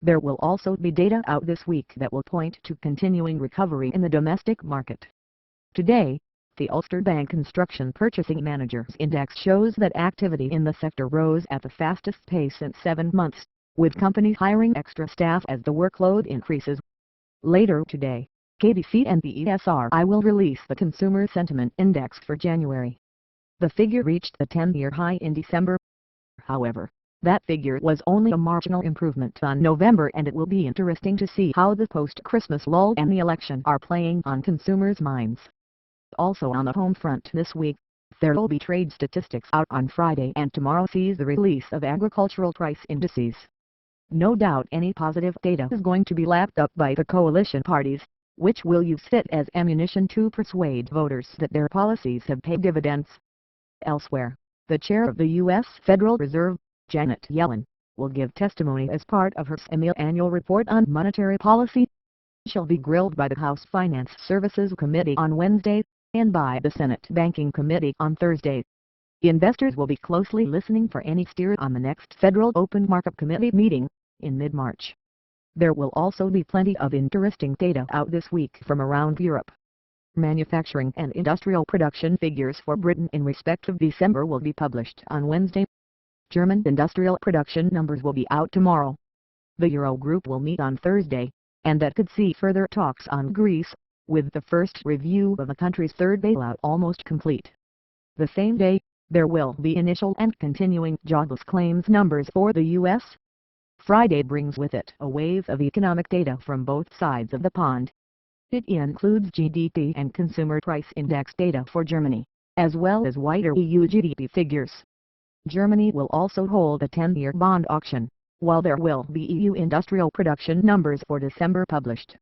There will also be data out this week that will point to continuing recovery in the domestic market. Today, the Ulster Bank Construction Purchasing Managers Index shows that activity in the sector rose at the fastest pace in 7 months, with companies hiring extra staff as the workload increases. Later today, KBC and the ESRI will release the Consumer Sentiment Index for January. The figure reached the 10-year high in December. However, that figure was only a marginal improvement on November, and it will be interesting to see how the post-Christmas lull and the election are playing on consumers' minds. Also on the home front this week, there will be trade statistics out on Friday, and tomorrow sees the release of agricultural price indices. No doubt any positive data is going to be lapped up by the coalition parties, which will use it as ammunition to persuade voters that their policies have paid dividends. Elsewhere, the chair of the U.S. Federal Reserve, Janet Yellen, will give testimony as part of her semi-annual report on monetary policy. She'll be grilled by the House Finance Services Committee on Wednesday, and by the Senate Banking Committee on Thursday. Investors will be closely listening for any steer on the next Federal Open Market Committee meeting, in mid-March. There will also be plenty of interesting data out this week from around Europe. Manufacturing and industrial production figures for Britain in respect of December will be published on Wednesday. German industrial production numbers will be out tomorrow. The Eurogroup will meet on Thursday, and that could see further talks on Greece, with the first review of the country's third bailout almost complete. The same day, there will be initial and continuing jobless claims numbers for the U.S. Friday brings with it a wave of economic data from both sides of the pond. It includes GDP and consumer price index data for Germany, as well as wider EU GDP figures. Germany will also hold a 10-year bond auction, while there will be EU industrial production numbers for December published.